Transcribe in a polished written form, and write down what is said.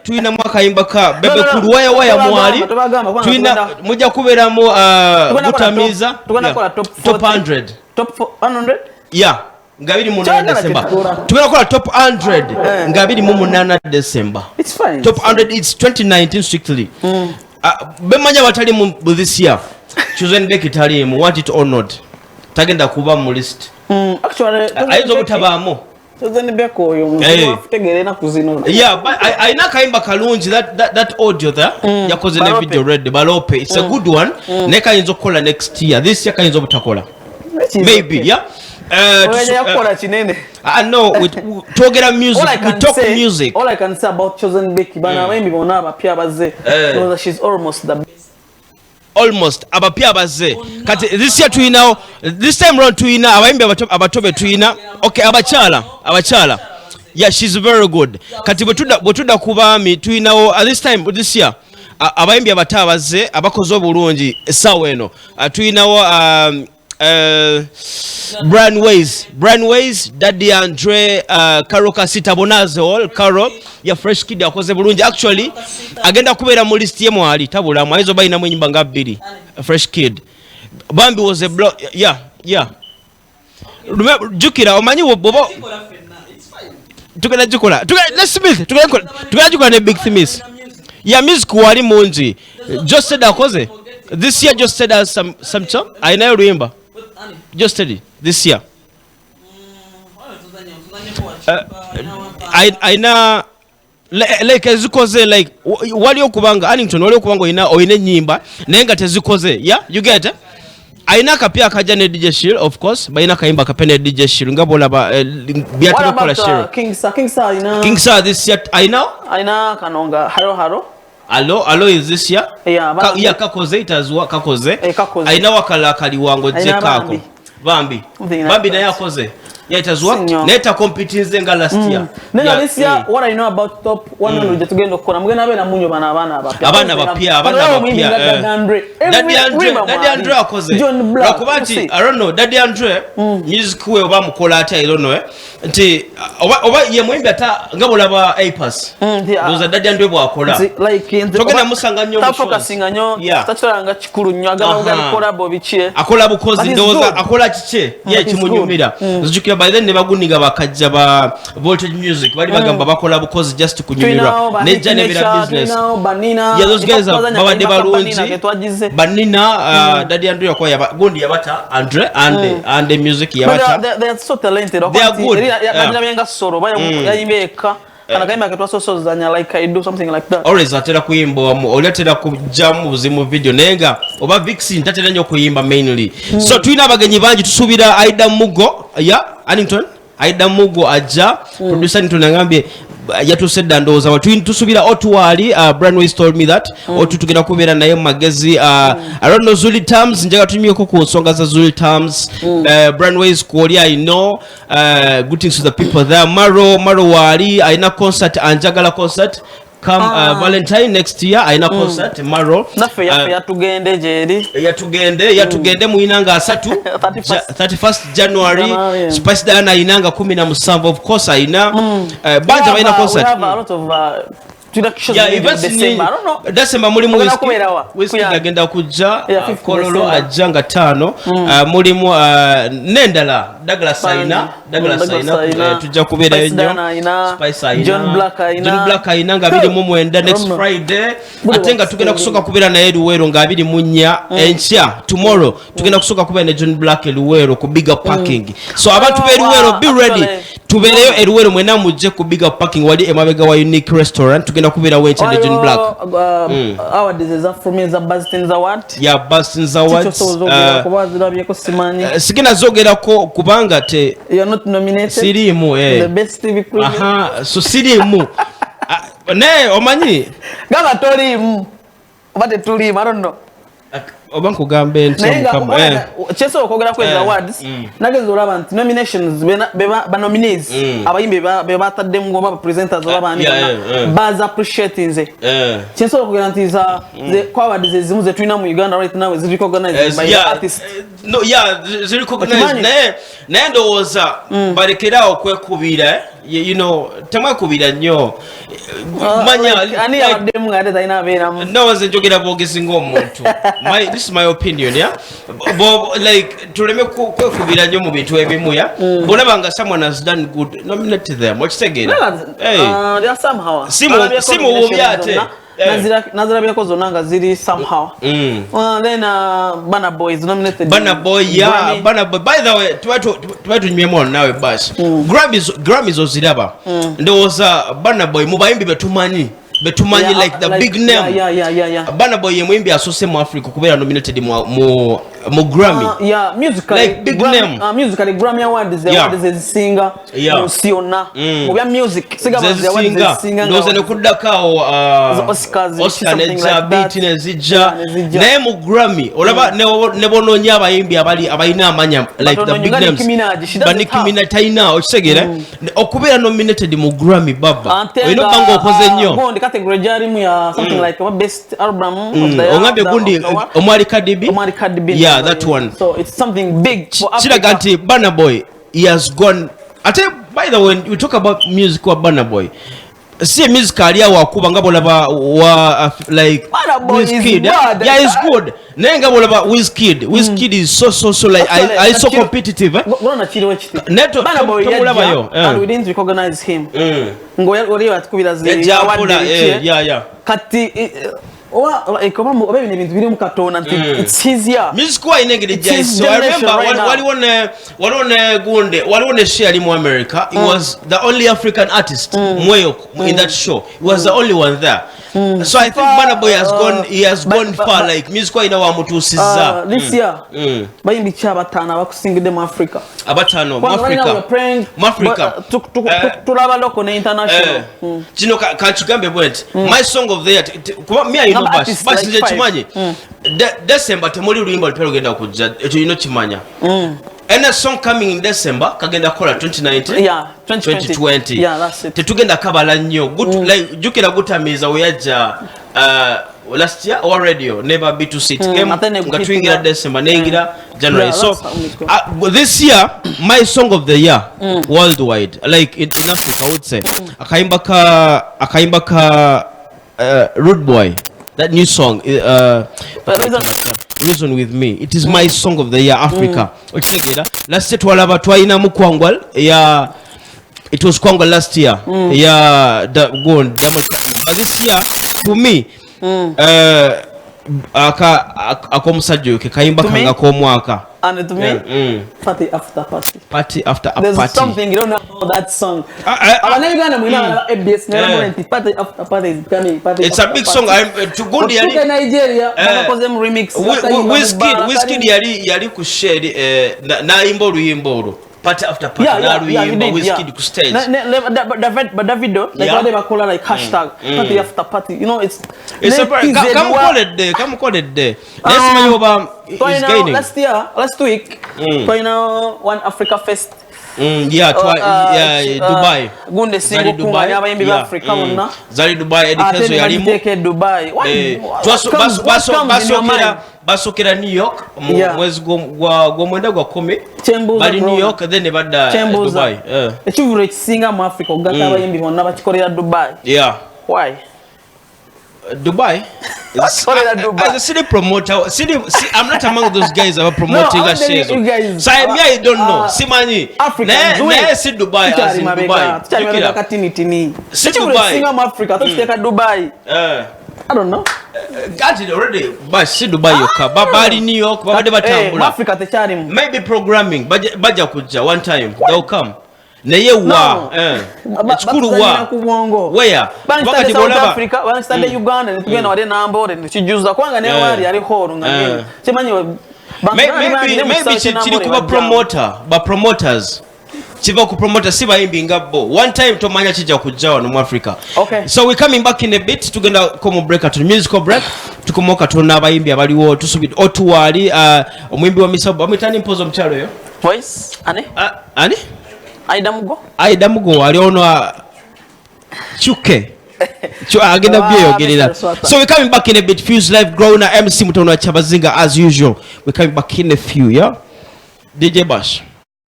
Tuina mwaka imbaka bebe kuruwaya waya mwali tuina moja kuberamu gutamiza top 100 top 100 yeah ngabiri mu 9 December tubera kola top 100 ngabiri mu 8 December it's fine top 100 it's 2019 strictly bemanya batali mu this year chosen beki tali mu want it or not tagenda kuba mu list actually aizo butabamo chosen beko yo mutegerena kuzino yeah but I nakaimba kalungi that audio there yakoze na video ready balope it's a good one neka inzo kola next year this year kainzo butakola maybe yeah no togera music we talk music all I can say about chosen beki bana wembi bona abapya baze because she's almost the best almost abapya baze kati this year tuina this time round tuina abayimbi abatobe tuina okay abachala yeah she's very good kati botuda kubami tuina this time this year abayimbi abatabaze abakoze obulungi esawa eno tuina Brand Ways Daddy Andre Karo Kasita Bonaze all Karo ya fresh kid yakoze bulungi actually agenda kubera mu list ye mwali tabula mwayizo bayina mwenyimba nga 2 fresh kid Bambi was a block yeah jukira omanyi bobo tukana jukula tukana jukula ne big themis ya music wali munji just said akoze this year just said as some song I know remember just study this year I na like ezikoze like wali okubanga Annington wali okubanga ina Enyimba nenga tezikoze yeah you get it aina kapia kaja ne DJ Shil of course baina kaimba kapene DJ Shil ngabola ba biatu kola Shil King Sir this year aina kanonga haro Hello is this year? Yeah, kakoze itazwa kakoze. Aina wakala kaliwango je kako. Bambi na yakoze. Yeah itazwa. Neta compete nga last year. Nena this year what I know about top 100 tugenda okora mugena abe na munyo bana abana bapya. Daddy Andre akoze. Rakubati I don't know Daddy Andre music we oba mukola ati I don't know nti oba ye mwimbi ata ngabola ba A-pass doza Daddy Andre bwa akola like togena musanga nyo tafokasinga nyo tatulanga chikulu nyo agala ugali collab bichie akola bukozi ndoza akola chiche ye kimunyumira zijukira by then nebaguniga bakajja ba voltage music bali bagamba bakola bukozi just kunyumira neja nebira business yeah those guys are babade balungi banina Daddy Andre yakwa yabagundi yabata Andre and the music yabata they are so talented they are good yabira benga soro yayimbeka kana kaima katwa so zanya like I do something like that always atera kuyimba oletera kujamu buzimu video nenga oba Vixen tatera nyo kuyimba mainly so tuina abagenyi bangi tusubira Aida Mugo yeah Annington Aida Mugo aja producer Annington ngambye yatusedda ndoza watu tusubira Otuwali Brand Ways told me that Otu tugenda kubera naye magezi I don't know Zuli Terms njaga tumye ko kusonga za Zuli Terms Brand Ways kwoli I know good things to the people there Maro wali aina concert anjagala concert come Valentine next year aina concert Maro nafe yatugende jeri yatugende muinanga 31st January Spice Diana inanga 17 of course aina banja aina concert we have a lot of yeah, December. I don't know. December mulimu whisky agenda kuja kololo ajanga 5 mulimu nendala Douglas aina tujja kubera ennyo Spice aina John Black aina nga 29 next Friday atenga tugenda kusoka kubera na Luwero nga 24 encha tomorrow tugenda kusoka kubera na John Black Luwero ku bigger parking so abantu be Luwero be ready tubereyo Luwero mwena mujje ku bigger parking wali emabega wa Unique Restaurant tugenda kubera wenche na John Black our design from is a Abasinze award yeah Abasinze awards sikina zogera ko kubanga te you are not nominated sirimu the best TV program so sirimu ne omanyi gaba tolimu obate tulimu I don't know obanku gambe ntamba cheso okogera kweza awards nagezo olaba nominations ba nominees abayimbe batadde mu ngoma presenters olaba baza appreciating ze cheso okogera ntiza the awards ezimu ze tuina mu Uganda right now is recognized by artists no yeah is recognized ne ndoza barekera okwekubira you know temwekubira nnyo manya ani abademu ngade taina beera mu nawaze njogera bwogezi ng'omuntu this is my opinion yeah like tuleme kwekubira nnyo mu bintu ebimu ya bwolaba nga someone has done good nominate them okitegeera they are somehow simu bubi ate nazirabirako zonna nga ziri somehow then Burna Boy is nominated Burna Boy Burna Boy by the way twatunywemu nawe basi Grammys oziraba ndowooza Burna Boy mu bayimbi betumanyi like the big name Burna Boy ye muyimbi asoose mu Africa kubeera nominated mu Grammy musically like big name musically Grammy awards ezisinga munsi yonna mu bya music sigaba ezisinga ndowooza ne kuddako Oscar nejja beat nezijja naye mu Grammy olaba ne bonoonya abayimbi abalina amanya like the big names Nicki Minaj talina okitegeera okubeera nominated mu Grammy baba olina obanga okoze nnyo category jarimu ya something like best album of the year ongambye gundi omwali Cardi B yeah that one so it's something big for Africa kiraga nti Burna Boy he has gone by the way when we talk about music wa Burna Boy see music aliya wakuba nga bolaba wa like Wizkid yeah is good nenga bolaba Wizkid is so like I so competitive ngona chiriwe chiti neto tomulaba yo and we didn't recognize him ngoya atukubira zi yeah kati ekoma obebine bintu biri mu katona nti it's easier music wa inegede jazz so I remember walione share mu America it was the only African artist mweyo in that show it was the only one there so I think Burna Boy has gone far like music wa ina wa mutusiza this year bayimbi chabatana bakusingide mu Africa abatano mu Africa tulaba loko ne international kino kachugambe bwent my song of the year kuba me basi nje kimanye December temuli luyimba lupero genda kujja ekyo ino kimanya and a song coming in December kagenda kola 2019 2020 yeah that's it tetugenda kabala nnyo like jukira gutamiza oyaja last year or radio never be to sit game nga twingira December nengira January so this year my song of the year worldwide like in Africa I would say akayimba ka Rude Boy. That new song, Reason with Me. It is my song of the year, Africa. Last year, twalaba twaina mu Kwangwal. Yeah, it was Kwangwal last year. Yeah, but this year, for me, akomusajjo ke kayimba kanga ko Mumwaaka. And to me, party after party. Party after There's party. something you don't know about that song. It's a big song. To go to Nigeria, remix. Wizkid yali ku share na imbo luyimbo. Party after party na luyimbo Wizkid ku stage. But that video, like what they call like hashtag party after party. You know, it's a come call it there. Let's see over is gaining. Last week, one Africa Fest. Dubai. Gunde singo kunga abayimbi ba Africa monna. Zali Dubai edikezo yalimu. Dubai. Basokera New York mwezi gwa mwenda gwa 10 bali New York then badda Dubai. Ekivuro ekisinga mu Africa ogata abayimbi bonna bakikolera Dubai. Yeah. Why? Dubai. As a city promoter, I'm not among those guys that are promoting a show. So I don't know. Simani. Africa. See Dubai as in Dubai. See Dubai. Africa. Dubai. I don't know. Got it already. But see Dubai yoka. Bali New York. Africa techarimu. Maybe programming. Baja kuja one time. They'll come. Neye wa chukuru wa where wakati South Africa wanastande Uganda nitugenda wale nambo nichijuza kwanga ne wali ali horo ngani chemanyi maybe chiri kuba promoter ba promoters chiva ku promoter si bayimbi ngabo one time tomanya chija kujawa no Africa. Okay, so we coming back in a bit tugenda komo break at musical break tukomoka tuna abayimbi abaliwo tusubira otuwali omwimbi wa misabu amitani mpozo mchalo yo voice ani Aida Mugo ali ono chuke agenda byo gerira. So we're coming back in a bit. Fuse live growing MC Mutono Chabazinga as usual. We're coming back in a few, yeah. DJ Bash.